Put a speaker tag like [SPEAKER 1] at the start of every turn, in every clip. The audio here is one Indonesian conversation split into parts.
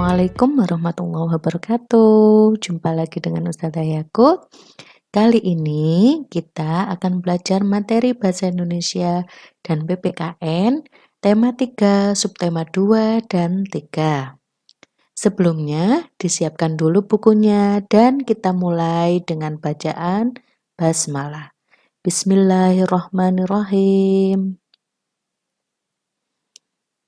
[SPEAKER 1] Assalamualaikum warahmatullahi wabarakatuh. Jumpa lagi dengan Ustazah Yakut. Kali ini kita akan belajar materi Bahasa Indonesia dan PPKN, tema 3, subtema 2 dan 3. Sebelumnya, disiapkan dulu bukunya dan kita mulai dengan bacaan basmalah. Bismillahirrahmanirrahim.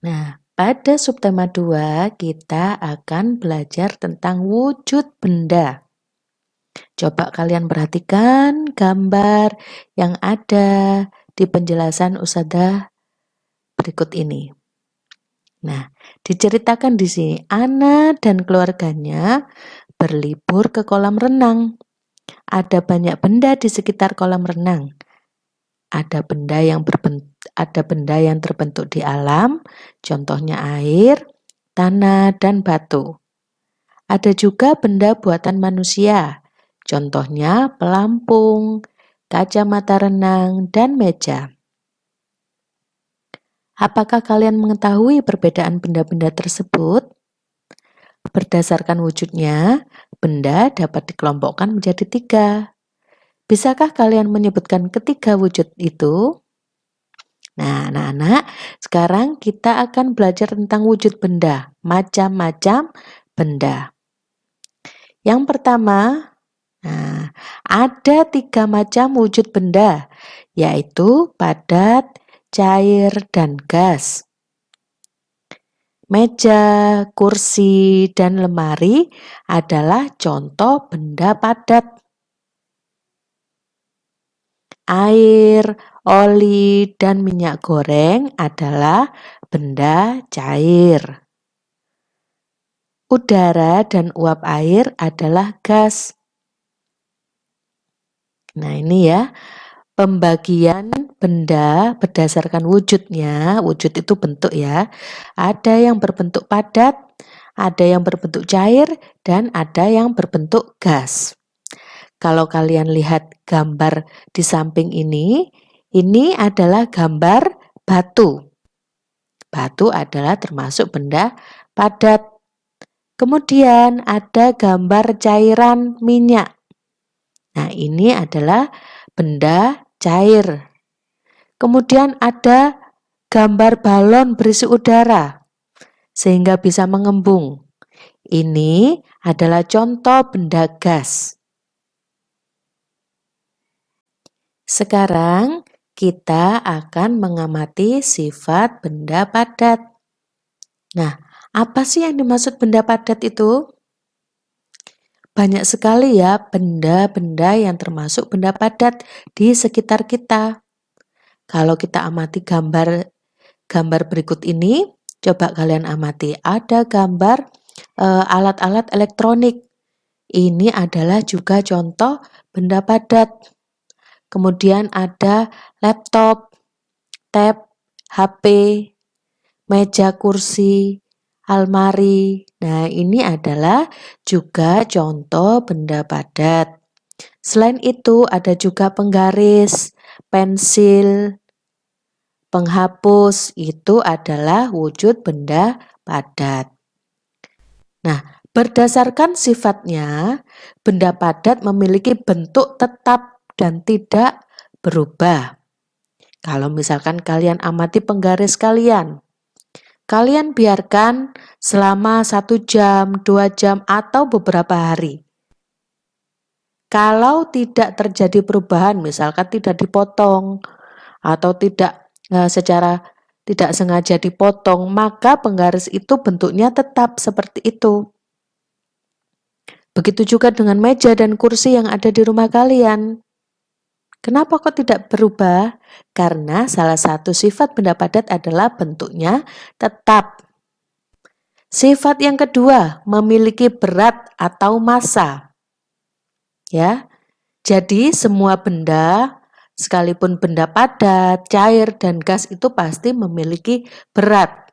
[SPEAKER 1] Nah, pada subtema 2 kita akan belajar tentang wujud benda. Coba kalian perhatikan gambar yang ada di penjelasan Ustazah berikut ini. Nah, diceritakan di sini Ana dan keluarganya berlibur ke kolam renang. Ada banyak benda di sekitar kolam renang. Ada benda yang terbentuk di alam, contohnya air, tanah, dan batu. Ada juga benda buatan manusia, contohnya pelampung, kacamata renang, dan meja. Apakah kalian mengetahui perbedaan benda-benda tersebut? Berdasarkan wujudnya, benda dapat dikelompokkan menjadi 3. Bisakah kalian menyebutkan ketiga wujud itu? Nah, anak-anak, sekarang kita akan belajar tentang wujud benda, macam-macam benda. Yang pertama, ada 3 macam wujud benda, yaitu padat, cair, dan gas. Meja, kursi, dan lemari adalah contoh benda padat. Air, oli, dan minyak goreng adalah benda cair. Udara dan uap air adalah gas. Nah, ini ya, pembagian benda berdasarkan wujudnya. Wujud itu bentuk ya. Ada yang berbentuk padat, ada yang berbentuk cair, dan ada yang berbentuk gas. Kalau kalian lihat gambar di samping ini adalah gambar batu. Batu adalah termasuk benda padat. Kemudian ada gambar cairan minyak. Nah, ini adalah benda cair. Kemudian ada gambar balon berisi udara sehingga bisa mengembung. Ini adalah contoh benda gas. Sekarang kita akan mengamati sifat benda padat. Nah, apa sih yang dimaksud benda padat itu? Banyak sekali ya benda-benda yang termasuk benda padat di sekitar kita. Kalau kita amati gambar berikut ini, coba kalian amati. Ada gambar alat-alat elektronik. Ini adalah juga contoh benda padat. Kemudian ada laptop, tab, HP, meja kursi, almari. Nah, ini adalah juga contoh benda padat. Selain itu ada juga penggaris, pensil, penghapus. Itu adalah wujud benda padat. Nah, berdasarkan sifatnya, benda padat memiliki bentuk tetap dan tidak berubah. Kalau misalkan kalian amati penggaris kalian biarkan selama 1 jam, 2 jam, atau beberapa hari. Kalau tidak terjadi perubahan, misalkan tidak dipotong atau secara tidak sengaja dipotong, maka penggaris itu bentuknya tetap seperti itu. Begitu juga dengan meja dan kursi yang ada di rumah kalian. Kenapa kok tidak berubah? Karena salah satu sifat benda padat adalah bentuknya tetap. Sifat yang kedua, memiliki berat atau massa. Ya. Jadi semua benda, sekalipun benda padat, cair, dan gas itu pasti memiliki berat.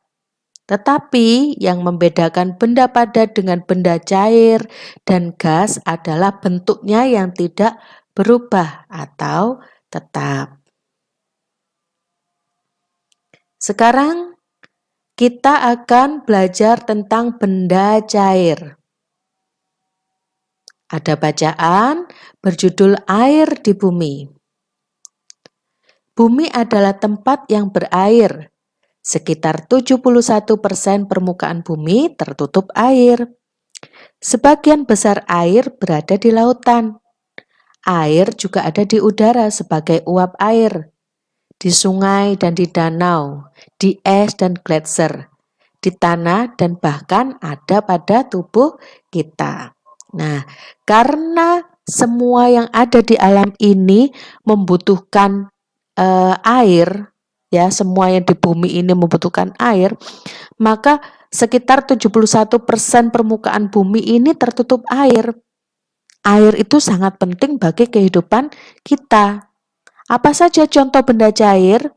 [SPEAKER 1] Tetapi yang membedakan benda padat dengan benda cair dan gas adalah bentuknya yang tidak berubah atau tetap. Sekarang kita akan belajar tentang benda cair. Ada bacaan berjudul Air di Bumi. Bumi adalah tempat yang berair. Sekitar 71% permukaan bumi tertutup air. Sebagian besar air berada di lautan. Air juga ada di udara sebagai uap air, di sungai dan di danau, di es dan gletser, di tanah dan bahkan ada pada tubuh kita. Nah, karena semua yang ada di alam ini membutuhkan air, ya, semua yang di bumi ini membutuhkan air, maka sekitar 71% permukaan bumi ini tertutup air. Air itu sangat penting bagi kehidupan kita. Apa saja contoh benda cair?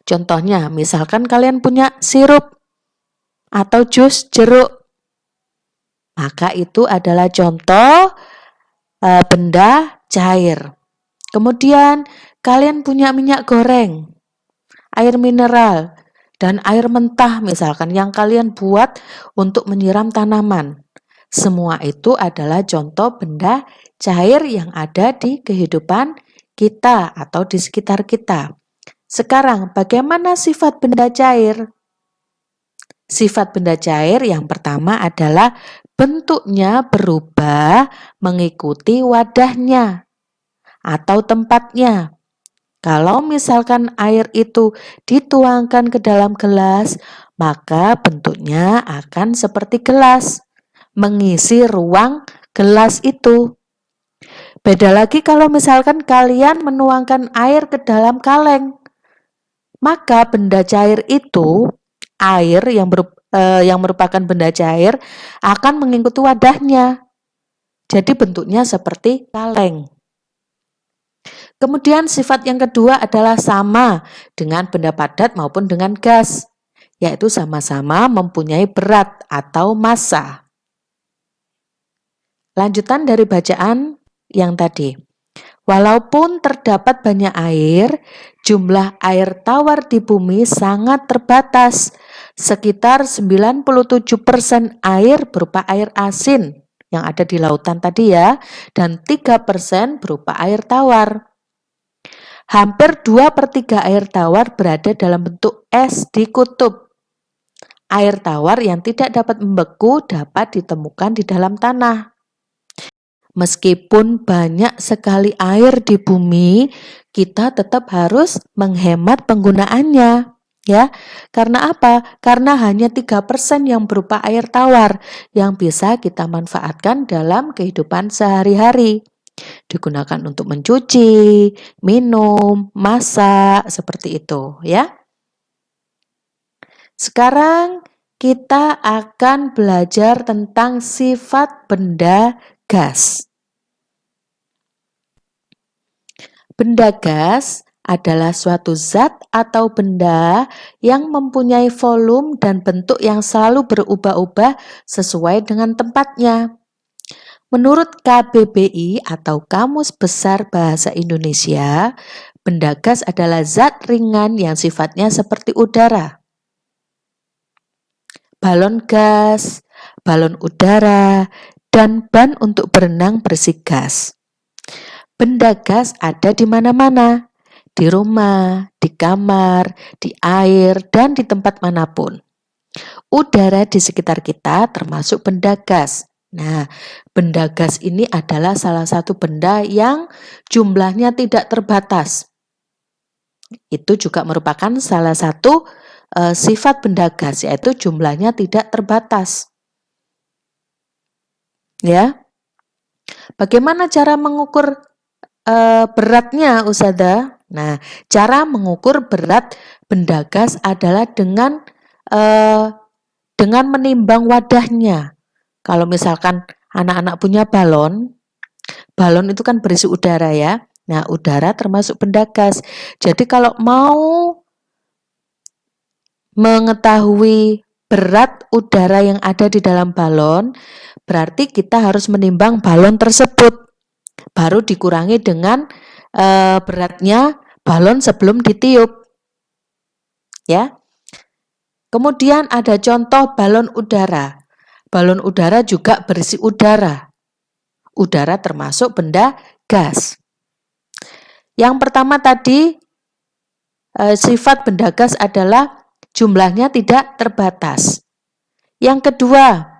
[SPEAKER 1] Contohnya, misalkan kalian punya sirup atau jus jeruk, maka itu adalah contoh benda cair. Kemudian kalian punya minyak goreng, air mineral, dan air mentah misalkan yang kalian buat untuk menyiram tanaman. Semua itu adalah contoh benda cair yang ada di kehidupan kita atau di sekitar kita. Sekarang, bagaimana sifat benda cair? Sifat benda cair yang pertama adalah bentuknya berubah mengikuti wadahnya atau tempatnya. Kalau misalkan air itu dituangkan ke dalam gelas, maka bentuknya akan seperti gelas, mengisi ruang gelas itu. Beda lagi kalau misalkan kalian menuangkan air ke dalam kaleng, maka benda cair itu, air yang merupakan benda cair akan mengikuti wadahnya. Jadi bentuknya seperti kaleng. Kemudian sifat yang kedua adalah sama dengan benda padat maupun dengan gas, yaitu sama-sama mempunyai berat atau massa. Lanjutan dari bacaan yang tadi. Walaupun terdapat banyak air, jumlah air tawar di bumi sangat terbatas. Sekitar 97% air berupa air asin yang ada di lautan tadi ya, dan 3% berupa air tawar. Hampir 2/3 air tawar berada dalam bentuk es di kutub. Air tawar yang tidak dapat membeku dapat ditemukan di dalam tanah. Meskipun banyak sekali air di bumi, kita tetap harus menghemat penggunaannya. Ya, karena apa? Karena hanya 3% yang berupa air tawar yang bisa kita manfaatkan dalam kehidupan sehari-hari. Digunakan untuk mencuci, minum, masak, seperti itu ya. Sekarang kita akan belajar tentang sifat benda gas. Benda gas adalah suatu zat atau benda yang mempunyai volume dan bentuk yang selalu berubah-ubah sesuai dengan tempatnya. Menurut KBBI atau Kamus Besar Bahasa Indonesia, benda gas adalah zat ringan yang sifatnya seperti udara. Balon gas, balon udara, dan ban untuk berenang berisi gas. Benda gas ada di mana-mana, di rumah, di kamar, di air, dan di tempat manapun. Udara di sekitar kita termasuk benda gas. Nah, benda gas ini adalah salah satu benda yang jumlahnya tidak terbatas. Itu juga merupakan salah satu sifat benda gas, yaitu jumlahnya tidak terbatas. Ya, bagaimana cara mengukur beratnya, Ustazah? Nah, cara mengukur berat benda gas adalah dengan menimbang wadahnya. Kalau misalkan anak-anak punya balon itu kan berisi udara ya. Nah, udara termasuk benda gas. Jadi kalau mau mengetahui berat udara yang ada di dalam balon, berarti kita harus menimbang balon tersebut. Baru dikurangi dengan beratnya balon sebelum ditiup. Ya. Kemudian ada contoh balon udara. Balon udara juga berisi udara. Udara termasuk benda gas. Yang pertama tadi, sifat benda gas adalah jumlahnya tidak terbatas. Yang kedua,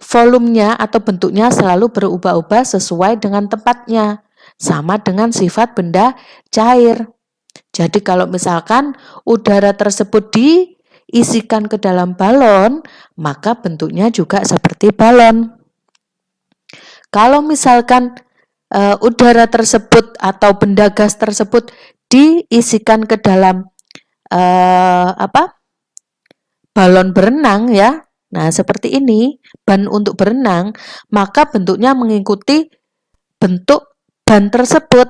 [SPEAKER 1] volumenya atau bentuknya selalu berubah-ubah sesuai dengan tempatnya. Sama dengan sifat benda cair. Jadi kalau misalkan udara tersebut diisikan ke dalam balon, maka bentuknya juga seperti balon. Kalau misalkan udara tersebut atau benda gas tersebut diisikan ke dalam balon berenang ya. Nah, seperti ini, ban untuk berenang, maka bentuknya mengikuti bentuk ban tersebut.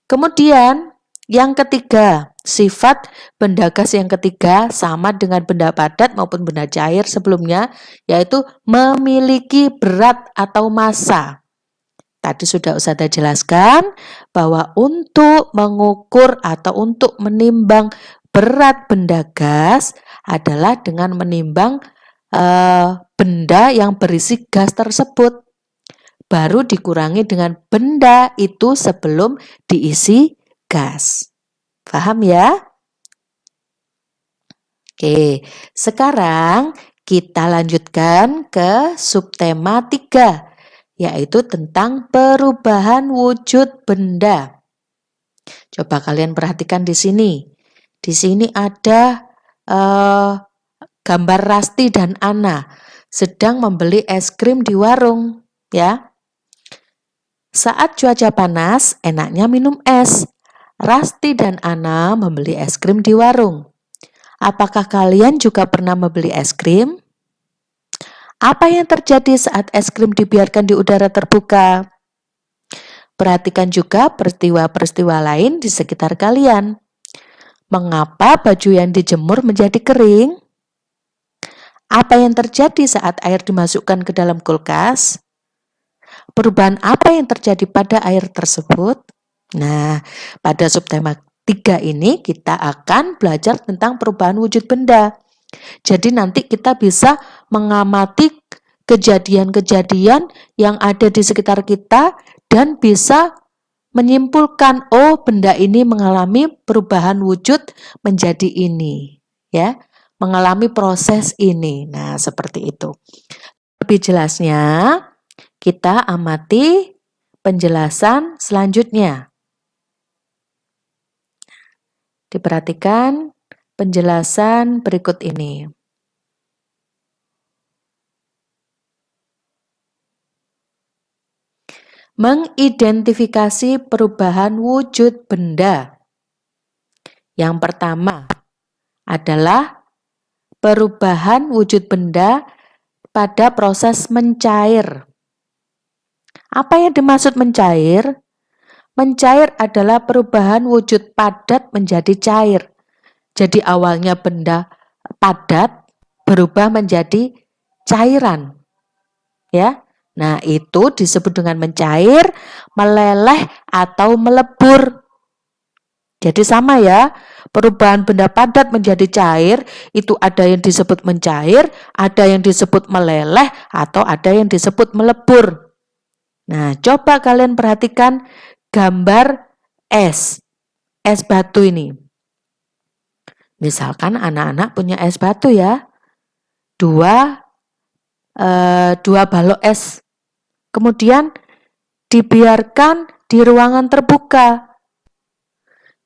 [SPEAKER 1] Kemudian yang ketiga, sifat benda gas yang ketiga sama dengan benda padat maupun benda cair sebelumnya, yaitu memiliki berat atau massa. Tadi sudah Ustazah jelaskan bahwa untuk mengukur atau untuk menimbang berat benda gas adalah dengan menimbang benda yang berisi gas tersebut. Baru dikurangi dengan benda itu sebelum diisi gas. Paham ya? Oke, sekarang kita lanjutkan ke subtema 3, yaitu tentang perubahan wujud benda. Coba kalian perhatikan di sini. Di sini ada gambar Rasti dan Ana sedang membeli es krim di warung, ya. Saat cuaca panas, enaknya minum es. Rasti dan Ana membeli es krim di warung. Apakah kalian juga pernah membeli es krim? Apa yang terjadi saat es krim dibiarkan di udara terbuka? Perhatikan juga peristiwa-peristiwa lain di sekitar kalian. Mengapa baju yang dijemur menjadi kering? Apa yang terjadi saat air dimasukkan ke dalam kulkas? Perubahan apa yang terjadi pada air tersebut? Nah, pada subtema 3 ini kita akan belajar tentang perubahan wujud benda. Jadi nanti kita bisa mengamati kejadian-kejadian yang ada di sekitar kita dan bisa menyimpulkan, oh benda ini mengalami perubahan wujud menjadi ini, ya, mengalami proses ini. Nah, seperti itu. Lebih jelasnya, kita amati penjelasan selanjutnya. Diperhatikan penjelasan berikut ini. Mengidentifikasi perubahan wujud benda. Yang pertama adalah perubahan wujud benda pada proses mencair. Apa yang dimaksud mencair? Mencair adalah perubahan wujud padat menjadi cair. Jadi awalnya benda padat berubah menjadi cairan. Ya. Nah, itu disebut dengan mencair, meleleh atau melebur. Jadi sama ya, perubahan benda padat menjadi cair itu ada yang disebut mencair, ada yang disebut meleleh atau ada yang disebut melebur. Nah, coba kalian perhatikan gambar es batu ini. Misalkan anak-anak punya es batu ya, dua balok es, kemudian dibiarkan di ruangan terbuka.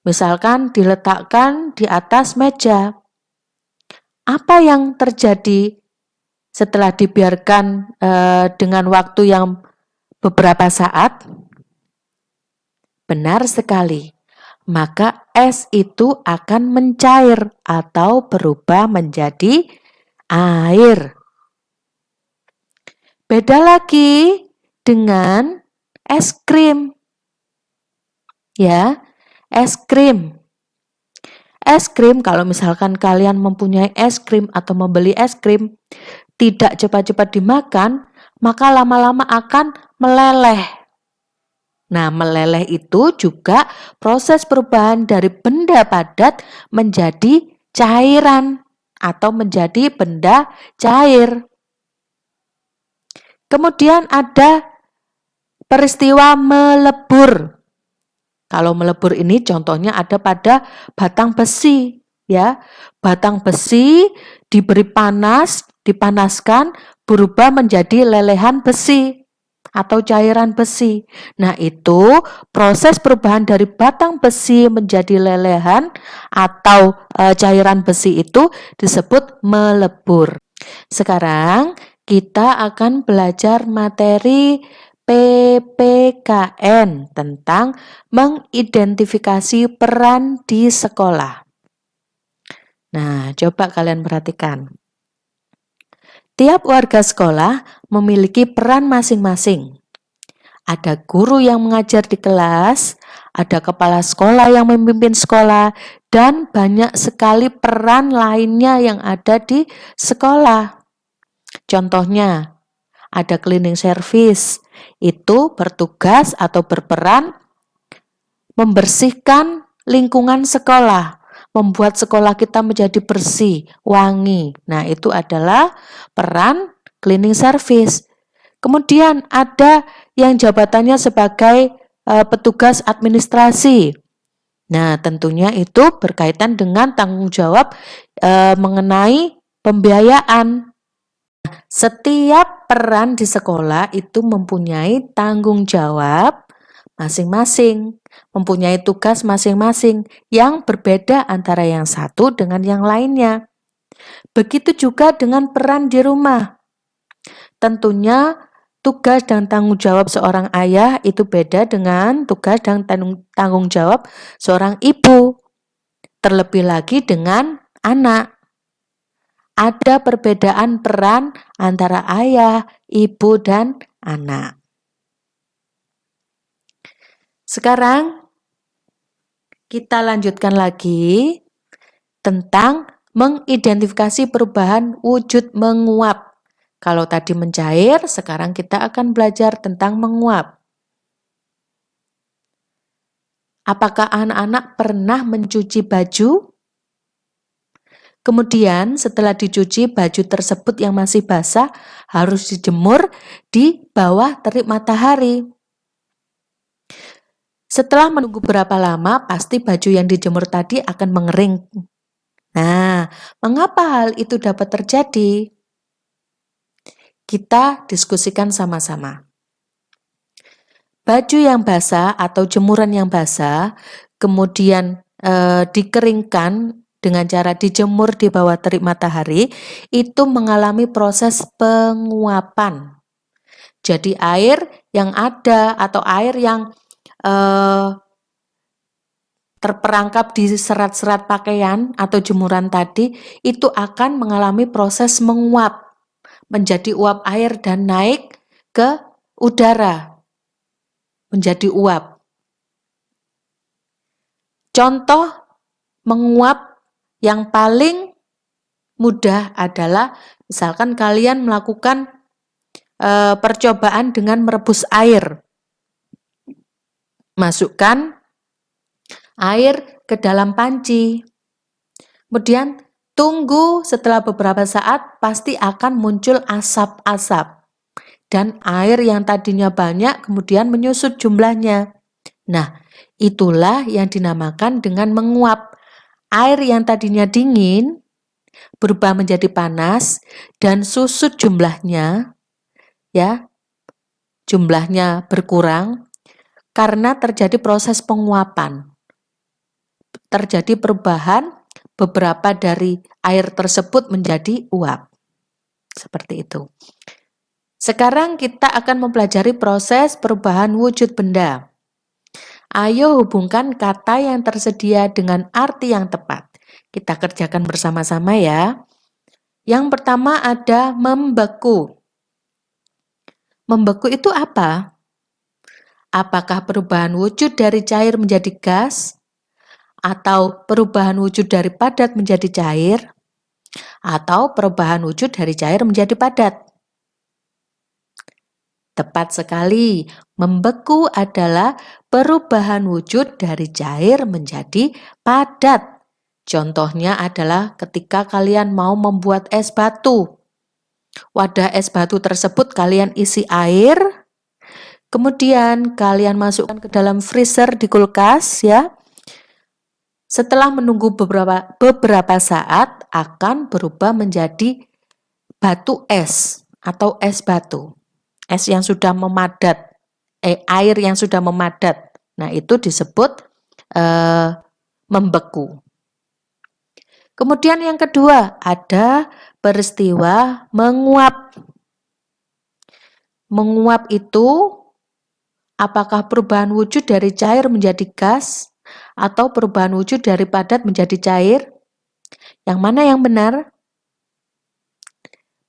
[SPEAKER 1] Misalkan diletakkan di atas meja. Apa yang terjadi setelah dibiarkan dengan waktu yang beberapa saat? Benar sekali. Maka es itu akan mencair atau berubah menjadi air. Beda lagi dengan es krim. Ya, es krim. Es krim, kalau misalkan kalian mempunyai es krim atau membeli es krim, tidak cepat-cepat dimakan, maka lama-lama akan meleleh. Nah, meleleh itu juga proses perubahan dari benda padat menjadi cairan atau menjadi benda cair. Kemudian ada peristiwa melebur. Kalau melebur ini contohnya ada pada batang besi, ya. Batang besi diberi panas, dipanaskan, berubah menjadi lelehan besi atau cairan besi. Nah, itu proses perubahan dari batang besi menjadi lelehan atau cairan besi itu disebut melebur. Sekarang kita akan belajar materi PPKN tentang mengidentifikasi peran di sekolah. Nah, coba kalian perhatikan. Tiap warga sekolah memiliki peran masing-masing. Ada guru yang mengajar di kelas, ada kepala sekolah yang memimpin sekolah, dan banyak sekali peran lainnya yang ada di sekolah. Contohnya, ada cleaning service, itu bertugas atau berperan membersihkan lingkungan sekolah, membuat sekolah kita menjadi bersih, wangi. Nah, itu adalah peran cleaning service. Kemudian ada yang jabatannya sebagai petugas administrasi. Nah, tentunya itu berkaitan dengan tanggung jawab mengenai pembiayaan. Setiap peran di sekolah itu mempunyai tanggung jawab masing-masing, mempunyai tugas masing-masing yang berbeda antara yang satu dengan yang lainnya. Begitu juga dengan peran di rumah. Tentunya tugas dan tanggung jawab seorang ayah itu beda dengan tugas dan tanggung jawab seorang ibu. Terlebih lagi dengan anak. Ada perbedaan peran antara ayah, ibu, dan anak. Sekarang kita lanjutkan lagi tentang mengidentifikasi perubahan wujud menguap. Kalau tadi mencair, sekarang kita akan belajar tentang menguap. Apakah anak-anak pernah mencuci baju? Kemudian setelah dicuci, baju tersebut yang masih basah harus dijemur di bawah terik matahari. Setelah menunggu berapa lama, pasti baju yang dijemur tadi akan mengering. Nah, mengapa hal itu dapat terjadi? Kita diskusikan sama-sama. Baju yang basah atau jemuran yang basah, kemudian dikeringkan dengan cara dijemur di bawah terik matahari, itu mengalami proses penguapan. Jadi air yang ada atau air yang terperangkap di serat-serat pakaian atau jemuran tadi, itu akan mengalami proses menguap, menjadi uap air dan naik ke udara, menjadi uap. Contoh menguap yang paling mudah adalah misalkan kalian melakukan percobaan dengan merebus air. Masukkan air ke dalam panci. Kemudian tunggu setelah beberapa saat pasti akan muncul asap-asap. Dan air yang tadinya banyak kemudian menyusut jumlahnya. Nah, itulah yang dinamakan dengan menguap. Air yang tadinya dingin berubah menjadi panas dan susut jumlahnya, ya, jumlahnya berkurang karena terjadi proses penguapan. Terjadi perubahan beberapa dari air tersebut menjadi uap. Seperti itu. Sekarang kita akan mempelajari proses perubahan wujud benda. Ayo hubungkan kata yang tersedia dengan arti yang tepat. Kita kerjakan bersama-sama ya. Yang pertama ada membeku. Membeku itu apa? Apakah perubahan wujud dari cair menjadi gas? Atau perubahan wujud dari padat menjadi cair? Atau perubahan wujud dari cair menjadi padat? Tepat sekali, membeku adalah perubahan wujud dari cair menjadi padat. Contohnya adalah ketika kalian mau membuat es batu. Wadah es batu tersebut kalian isi air, kemudian kalian masukkan ke dalam freezer di kulkas ya. Setelah menunggu beberapa saat akan berubah menjadi batu es atau es batu. Es yang sudah memadat, air yang sudah memadat. Nah, itu disebut membeku. Kemudian yang kedua, ada peristiwa menguap. Menguap itu apakah perubahan wujud dari cair menjadi gas atau perubahan wujud dari padat menjadi cair? Yang mana yang benar?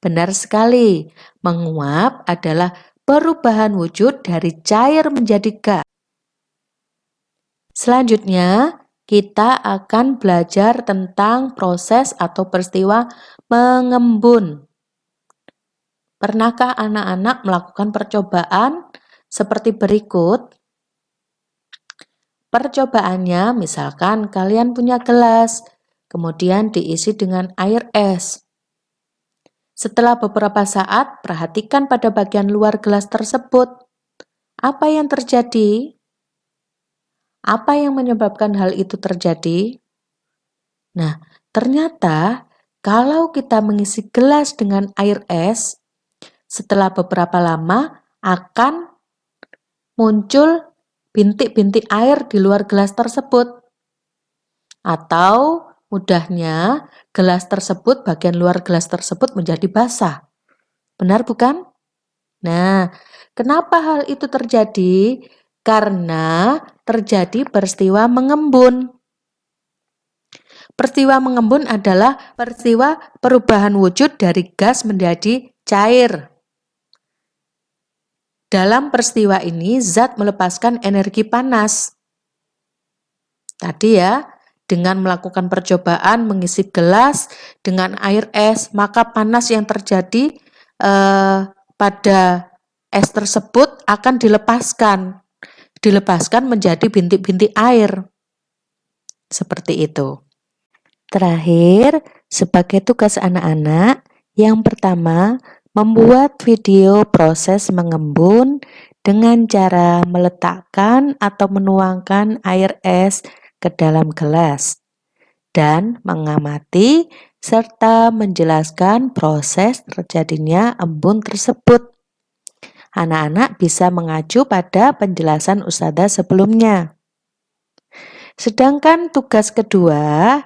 [SPEAKER 1] Benar sekali. Menguap adalah perubahan wujud dari cair menjadi gas. Selanjutnya, kita akan belajar tentang proses atau peristiwa mengembun. Pernahkah anak-anak melakukan percobaan seperti berikut? Percobaannya, misalkan kalian punya gelas, kemudian diisi dengan air es. Setelah beberapa saat, perhatikan pada bagian luar gelas tersebut. Apa yang terjadi? Apa yang menyebabkan hal itu terjadi? Nah, ternyata kalau kita mengisi gelas dengan air es, setelah beberapa lama akan muncul bintik-bintik air di luar gelas tersebut. Atau mudahnya, gelas tersebut, bagian luar gelas tersebut menjadi basah. Benar bukan? Nah, kenapa hal itu terjadi? Karena terjadi peristiwa mengembun. Peristiwa mengembun adalah peristiwa perubahan wujud dari gas menjadi cair. Dalam peristiwa ini, zat melepaskan energi panas. Tadi ya, dengan melakukan percobaan mengisi gelas dengan air es, maka panas yang terjadi pada es tersebut akan dilepaskan menjadi bintik-bintik air. Seperti itu. Terakhir, sebagai tugas anak-anak, yang pertama, membuat video proses mengembun dengan cara meletakkan atau menuangkan air es ke dalam gelas dan mengamati serta menjelaskan proses terjadinya embun tersebut. Anak-anak bisa mengacu pada penjelasan Ustadzah sebelumnya. Sedangkan tugas kedua,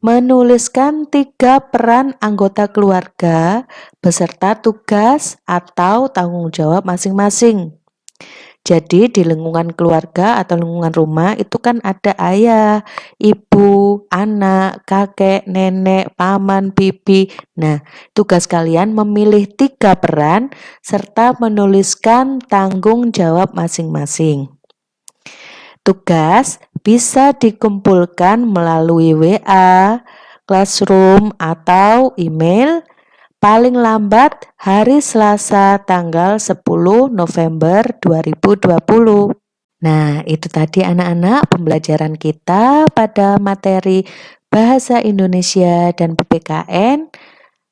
[SPEAKER 1] menuliskan 3 peran anggota keluarga beserta tugas atau tanggung jawab masing-masing. Jadi di lingkungan keluarga atau lingkungan rumah itu kan ada ayah, ibu, anak, kakek, nenek, paman, bibi. Nah, tugas kalian memilih 3 peran serta menuliskan tanggung jawab masing-masing. Tugas bisa dikumpulkan melalui WA, Classroom, atau email paling lambat hari Selasa tanggal 10 November 2020. Nah, itu tadi anak-anak pembelajaran kita pada materi Bahasa Indonesia dan PPKN,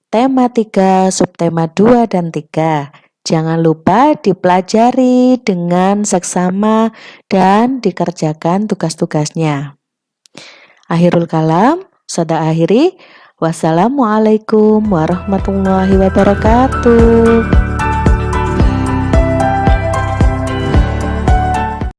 [SPEAKER 1] tema 3, subtema 2 dan 3. Jangan lupa dipelajari dengan seksama dan dikerjakan tugas-tugasnya. Akhirul kalam, saya akhiri. Wassalamualaikum warahmatullahi wabarakatuh.